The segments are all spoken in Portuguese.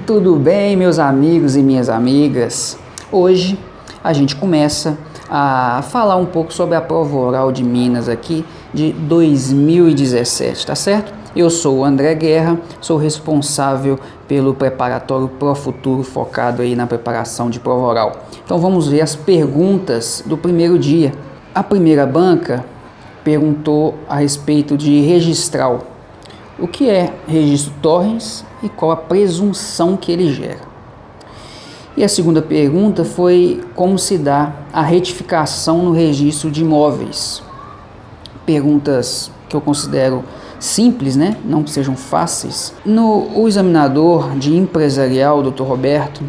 Tudo bem, meus amigos e minhas amigas? Hoje a gente começa a falar um pouco sobre a prova oral de Minas aqui de 2017, tá certo? Eu sou o André Guerra, sou responsável pelo preparatório Pro Futuro focado aí na preparação de prova oral. Então vamos ver as perguntas do primeiro dia. A primeira banca perguntou a respeito de registral. O que é registro torrens e qual a presunção que ele gera? E a segunda pergunta foi como se dá a retificação no registro de imóveis. Perguntas que eu considero simples, né? Não que sejam fáceis. O examinador de empresarial, Dr. Roberto,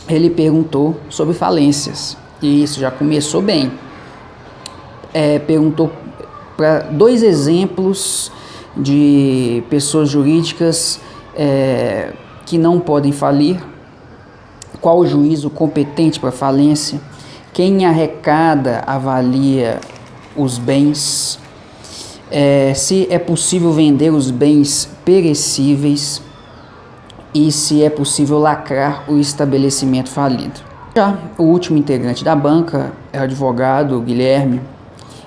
ele perguntou sobre falências. E isso já começou bem. Perguntou para 2 exemplos de pessoas jurídicas que não podem falir, qual o juízo competente para falência, quem arrecada, avalia os bens, se é possível vender os bens perecíveis e se é possível lacrar o estabelecimento falido. Já o último integrante da banca, é o advogado Guilherme,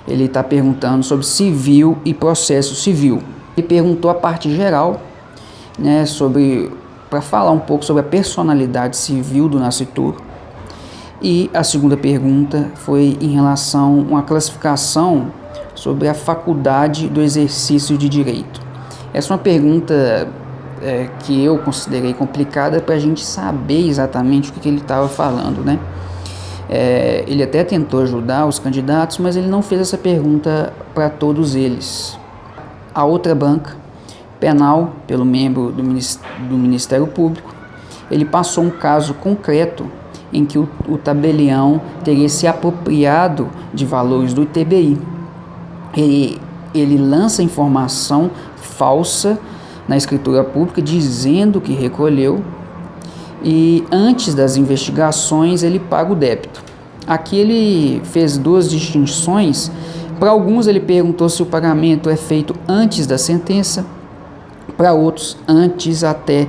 ele está perguntando sobre civil e processo civil. Ele perguntou a parte geral, né, para falar um pouco sobre a personalidade civil do nascituro. E a segunda pergunta foi em relação a uma classificação sobre a faculdade do exercício de direito. Essa é uma pergunta que eu considerei complicada para a gente saber exatamente o que ele estava falando, né? Ele até tentou ajudar os candidatos, mas ele não fez essa pergunta para todos eles. A outra banca, penal, pelo membro do Ministério Público, ele passou um caso concreto em que o tabelião teria se apropriado de valores do ITBI. Ele lança informação falsa na escritura pública dizendo que recolheu e antes das investigações ele paga o débito. Aqui ele fez 2 distinções. Para alguns ele perguntou se o pagamento é feito antes da sentença, para outros antes até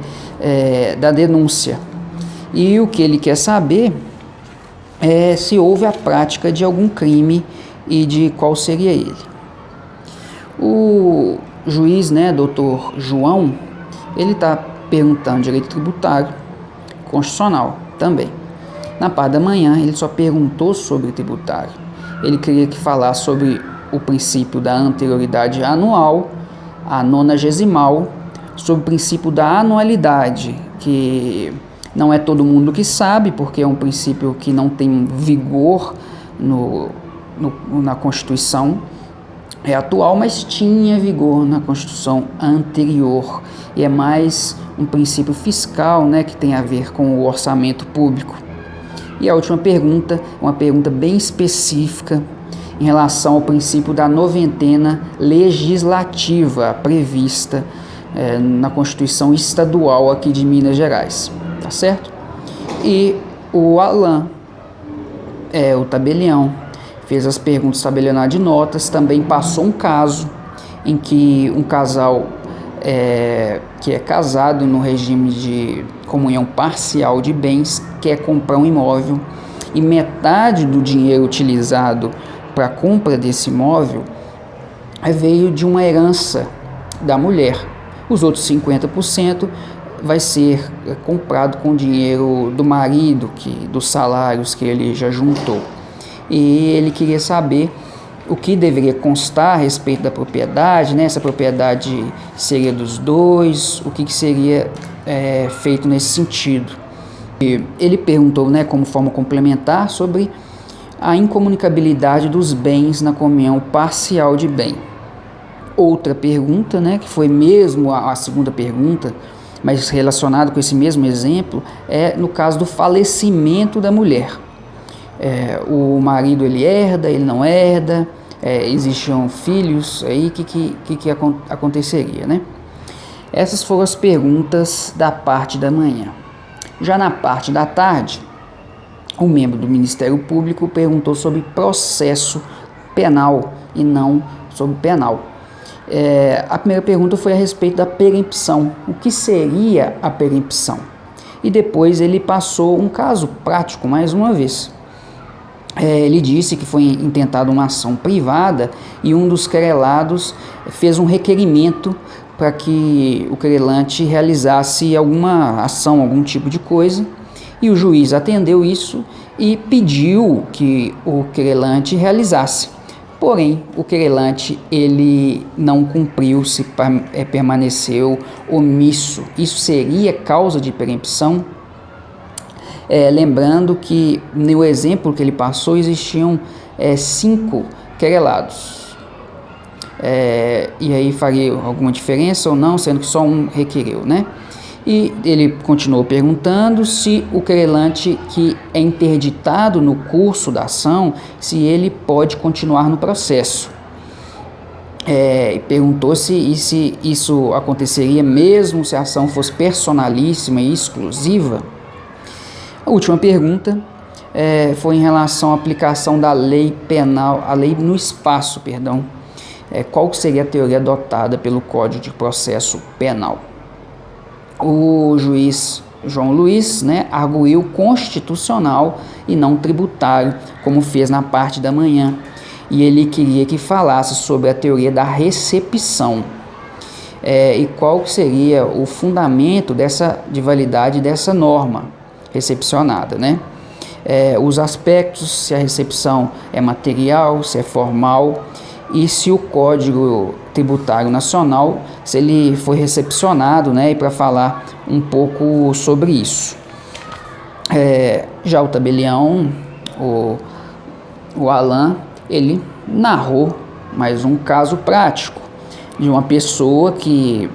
da denúncia. E o que ele quer saber é se houve a prática de algum crime e de qual seria ele. O juiz, doutor João, ele está perguntando direito tributário, constitucional também. Na parte da manhã ele só perguntou sobre tributário. Ele queria que falasse sobre o princípio da anterioridade anual, a nonagesimal, sobre o princípio da anualidade, que não é todo mundo que sabe, porque é um princípio que não tem vigor na Constituição atual, mas tinha vigor na Constituição anterior, e é mais um princípio fiscal, que tem a ver com o orçamento público. E a última pergunta, uma pergunta bem específica em relação ao princípio da noventena legislativa prevista na Constituição Estadual aqui de Minas Gerais, tá certo? E o Alan, o tabelião, fez as perguntas tabelionadas de notas, também passou um caso em que um casal que é casado no regime de comunhão parcial de bens quer comprar um imóvel e metade do dinheiro utilizado para a compra desse imóvel veio de uma herança da mulher. Os outros 50% vai ser comprado com dinheiro do marido, dos salários que ele já juntou. E ele queria saber o que deveria constar a respeito da propriedade, essa propriedade seria dos dois, o que seria feito nesse sentido. E ele perguntou, como forma complementar, sobre a incomunicabilidade dos bens na comunhão parcial de bem. Outra pergunta, que foi mesmo a segunda pergunta, mas relacionado com esse mesmo exemplo, é no caso do falecimento da mulher. O marido ele herda, ele não herda, existiam filhos, aí o que aconteceria, Essas foram as perguntas da parte da manhã. Já na parte da tarde, um membro do Ministério Público perguntou sobre processo penal e não sobre penal. A primeira pergunta foi a respeito da perempção. O que seria a perempção? e depois ele passou um caso prático mais uma vez. Ele disse que foi intentada uma ação privada e um dos querelados fez um requerimento para que o querelante realizasse alguma ação, algum tipo de coisa, e o juiz atendeu isso e pediu que o querelante realizasse. Porém, o querelante ele não cumpriu, permaneceu omisso. Isso seria causa de perempção? Lembrando que no exemplo que ele passou existiam 5 querelados. E aí faria alguma diferença ou não, sendo que só um requereu, né? E ele continuou perguntando se o querelante que é interditado no curso da ação, se ele pode continuar no processo. Perguntou se isso aconteceria mesmo se a ação fosse personalíssima e exclusiva. A última pergunta foi em relação à aplicação da lei penal, a lei no espaço, perdão. Qual seria a teoria adotada pelo Código de Processo Penal? O juiz João Luiz, arguiu constitucional e não tributário, como fez na parte da manhã, e ele queria que falasse sobre a teoria da recepção. E qual seria o fundamento de validade dessa norma recepcionada, os aspectos, se a recepção é material, se é formal, e se o Código Tributário Nacional, se ele foi recepcionado, e para falar um pouco sobre isso. Já o tabelião, o Alan, ele narrou mais um caso prático de uma pessoa que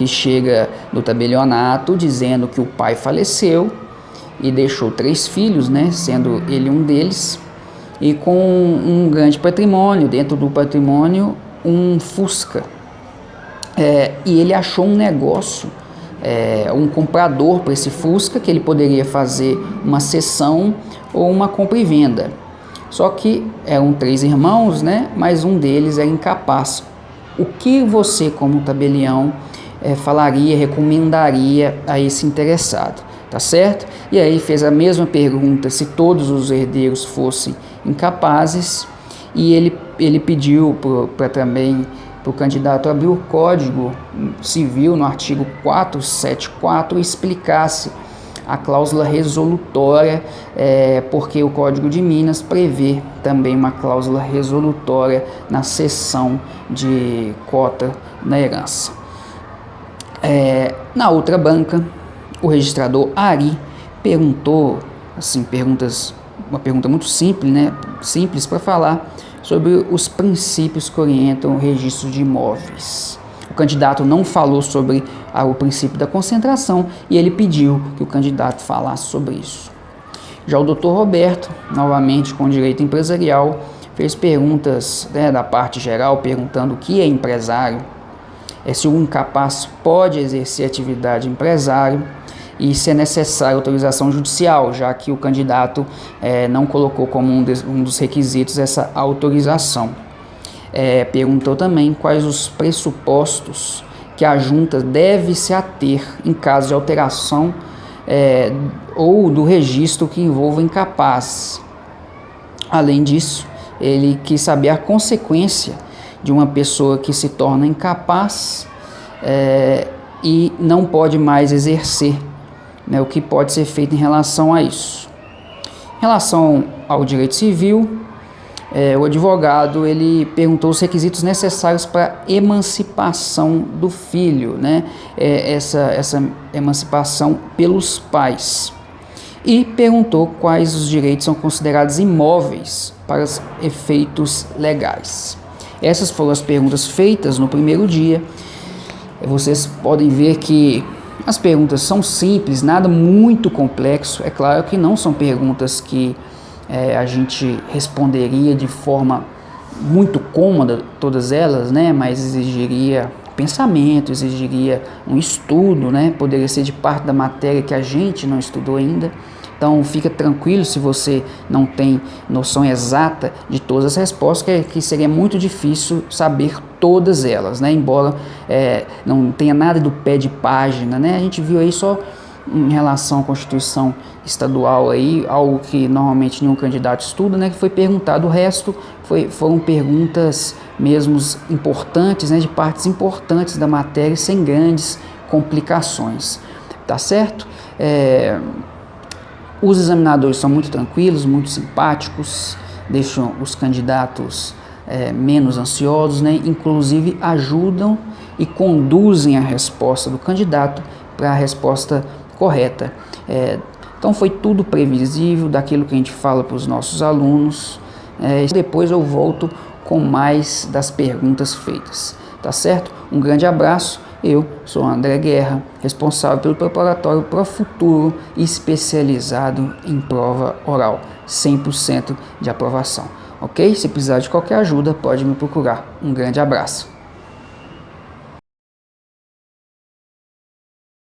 chega no tabelionato dizendo que o pai faleceu e deixou 3 filhos, sendo ele um deles, e com um grande patrimônio, dentro do patrimônio um Fusca. E ele achou um negócio, um comprador para esse Fusca, que ele poderia fazer uma cessão ou uma compra e venda. Só que eram 3 irmãos, mas um deles era incapaz. O que você, como tabelião, falaria, recomendaria a esse interessado? Tá certo? E aí fez a mesma pergunta se todos os herdeiros fossem incapazes, e ele pediu também para o candidato abrir o Código Civil no artigo 474 e explicasse a cláusula resolutória, porque o Código de Minas prevê também uma cláusula resolutória na cessão de cota na herança. Na outra banca, o registrador Ari perguntou, uma pergunta muito simples, simples para falar sobre os princípios que orientam o registro de imóveis. O candidato não falou sobre o princípio da concentração e ele pediu que o candidato falasse sobre isso. Já o Dr. Roberto, novamente com direito empresarial, fez perguntas da parte geral, perguntando o que é empresário, se o incapaz pode exercer atividade empresário, e se é necessária autorização judicial, já que o candidato não colocou como um dos requisitos essa autorização. Perguntou também quais os pressupostos que a junta deve se ater em caso de alteração ou do registro que envolva incapaz. Além disso, ele quis saber a consequência de uma pessoa que se torna incapaz e não pode mais exercer, o que pode ser feito em relação a isso. Em relação ao direito civil, o advogado ele perguntou os requisitos necessários para emancipação do filho, essa emancipação pelos pais, e perguntou quais os direitos são considerados imóveis para os efeitos legais. Essas foram as perguntas feitas no primeiro dia. Vocês podem ver que as perguntas são simples, nada muito complexo. É claro que não são perguntas que a gente responderia de forma muito cômoda, todas elas, mas exigiria pensamento, exigiria um estudo, poderia ser de parte da matéria que a gente não estudou ainda. Então fica tranquilo se você não tem noção exata de todas as respostas, que seria muito difícil saber todas elas, embora não tenha nada do pé de página, a gente viu aí só em relação à Constituição Estadual, aí, algo que normalmente nenhum candidato estuda, né, que foi perguntado. O resto foram perguntas mesmo importantes, né, de partes importantes da matéria, sem grandes complicações, tá certo? Os examinadores são muito tranquilos, muito simpáticos, deixam os candidatos menos ansiosos, né? Inclusive ajudam e conduzem a resposta do candidato para a resposta correta. Então foi tudo previsível daquilo que a gente fala para os nossos alunos. Depois eu volto com mais das perguntas feitas, tá certo? Um grande abraço. Eu sou André Guerra, responsável pelo preparatório ProFuturo, especializado em prova oral, 100% de aprovação, ok? Se precisar de qualquer ajuda, pode me procurar. Um grande abraço.